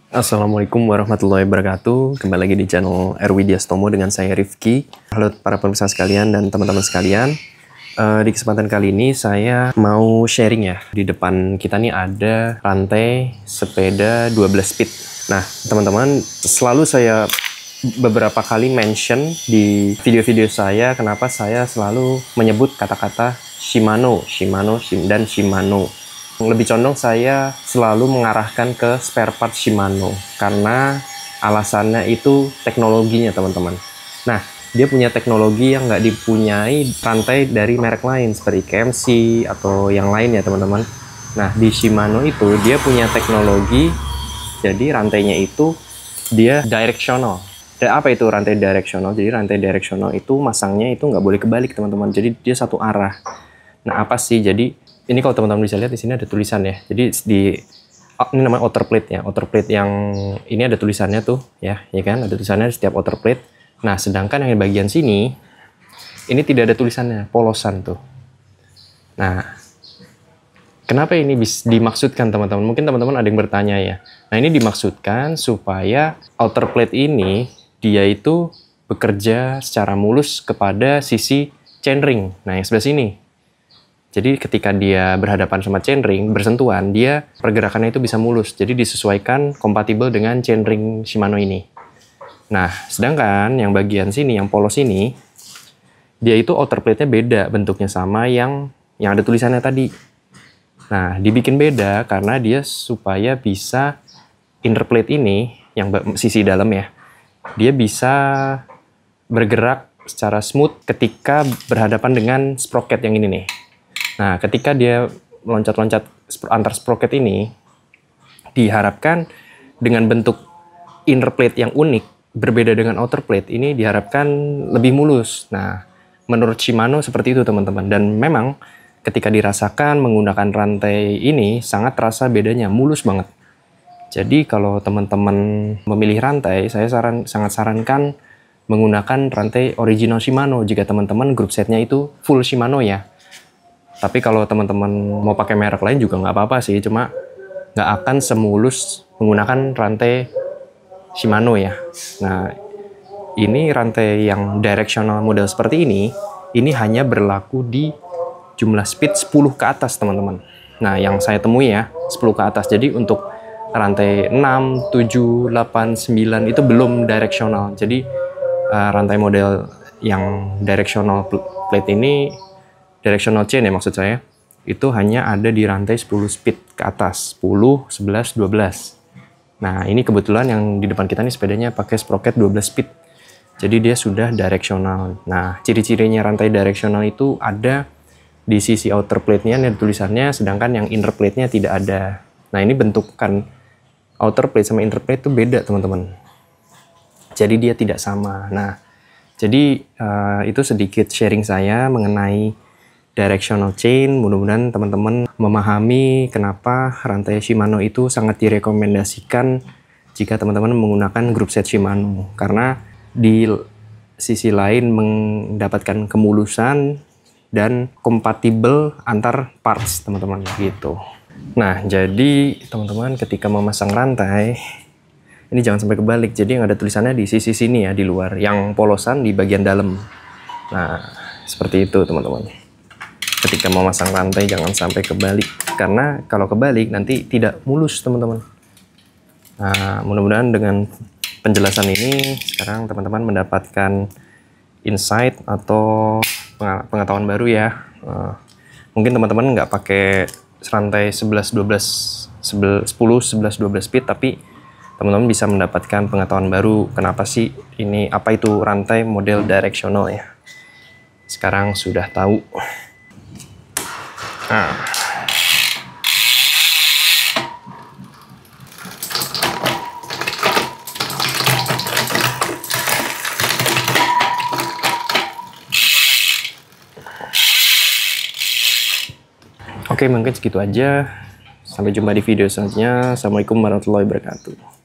Assalamualaikum warahmatullahi wabarakatuh. Kembali lagi di channel Erwi Diastomo dengan saya Rifki. Halo para pemirsa sekalian dan teman-teman sekalian. Di kesempatan kali ini saya mau sharing ya. Di depan kita nih ada rantai sepeda 12 speed. Nah, teman-teman, selalu saya beberapa kali mention di video-video saya kenapa saya selalu menyebut kata-kata Shimano, dan Shimano. Lebih condong saya selalu mengarahkan ke spare part Shimano karena alasannya itu teknologinya, teman-teman. Nah, dia punya teknologi yang nggak dipunyai rantai dari merek lain seperti KMC atau yang lain ya, teman-teman. Nah, di Shimano itu dia punya teknologi, jadi rantainya itu dia directional. Dan apa itu rantai directional? Jadi rantai directional itu masangnya itu nggak boleh kebalik, teman-teman. Jadi dia satu arah. Nah, apa sih? Jadi ini kalau teman-teman bisa lihat di sini ada tulisan ya. Jadi ini namanya outer plate ya. Outer plate yang ini ada tulisannya tuh ya kan? Ada tulisannya di setiap outer plate. Nah, sedangkan yang di bagian sini ini tidak ada tulisannya, polosan tuh. Nah, kenapa ini dimaksudkan, teman-teman? Mungkin teman-teman ada yang bertanya ya. Nah, ini dimaksudkan supaya outer plate ini dia itu bekerja secara mulus kepada sisi chainring. Nah, yang sebelah sini. Jadi ketika dia berhadapan sama chainring, bersentuhan, dia pergerakannya itu bisa mulus. Jadi disesuaikan kompatibel dengan chainring Shimano ini. Nah, sedangkan yang bagian sini, yang polos ini, dia itu outer plate-nya beda bentuknya sama yang ada tulisannya tadi. Nah, dibikin beda karena dia supaya bisa inner plate ini, yang sisi dalam ya, dia bisa bergerak secara smooth ketika berhadapan dengan sprocket yang ini nih. Nah, ketika dia loncat-loncat antar sprocket ini, diharapkan dengan bentuk inner plate yang unik, berbeda dengan outer plate, ini diharapkan lebih mulus. Nah, menurut Shimano seperti itu, teman-teman. Dan memang ketika dirasakan menggunakan rantai ini, sangat terasa bedanya, mulus banget. Jadi kalau teman-teman memilih rantai, saya sangat sarankan menggunakan rantai original Shimano jika teman-teman grup setnya itu full Shimano ya. Tapi kalau teman-teman mau pakai merek lain juga nggak apa-apa sih, cuma nggak akan semulus menggunakan rantai Shimano ya. Nah, ini rantai yang directional model seperti ini hanya berlaku di jumlah speed 10 ke atas, teman-teman. Nah, yang saya temui ya, 10 ke atas. Jadi untuk rantai 6, 7, 8, 9 itu belum directional. Jadi rantai model yang directional plate ini, directional chain ya maksud saya, itu hanya ada di rantai 10 speed ke atas, 10, 11, 12. Nah, ini kebetulan yang di depan kita nih sepedanya pakai sprocket 12 speed. Jadi dia sudah directional. Nah, ciri-cirinya rantai directional itu ada di sisi outer plate-nya ada tulisannya, sedangkan yang inner plate-nya tidak ada. Nah, ini bentukan outer plate sama inner plate itu beda, teman-teman. Jadi dia tidak sama. Nah, jadi itu sedikit sharing saya mengenai directional chain. Mudah-mudahan teman-teman memahami kenapa rantai Shimano itu sangat direkomendasikan jika teman-teman menggunakan grup set Shimano. Karena di sisi lain mendapatkan kemulusan dan kompatibel antar parts, teman-teman, gitu. Nah, jadi teman-teman ketika memasang rantai, ini jangan sampai kebalik. Jadi yang ada tulisannya di sisi sini ya, di luar. Yang polosan di bagian dalam. Nah, seperti itu, teman-teman. Ketika mau masang rantai jangan sampai kebalik, karena kalau kebalik nanti tidak mulus, teman-teman. Nah, mudah-mudahan dengan penjelasan ini sekarang teman-teman mendapatkan insight atau pengetahuan baru ya. Mungkin teman-teman nggak pakai rantai 11, 12, 10, 11, 12 speed, tapi teman-teman bisa mendapatkan pengetahuan baru kenapa sih ini, apa itu rantai model directional ya. Sekarang sudah tahu. Nah. Oke, mungkin segitu aja. Sampai jumpa di video selanjutnya. Assalamualaikum warahmatullahi wabarakatuh.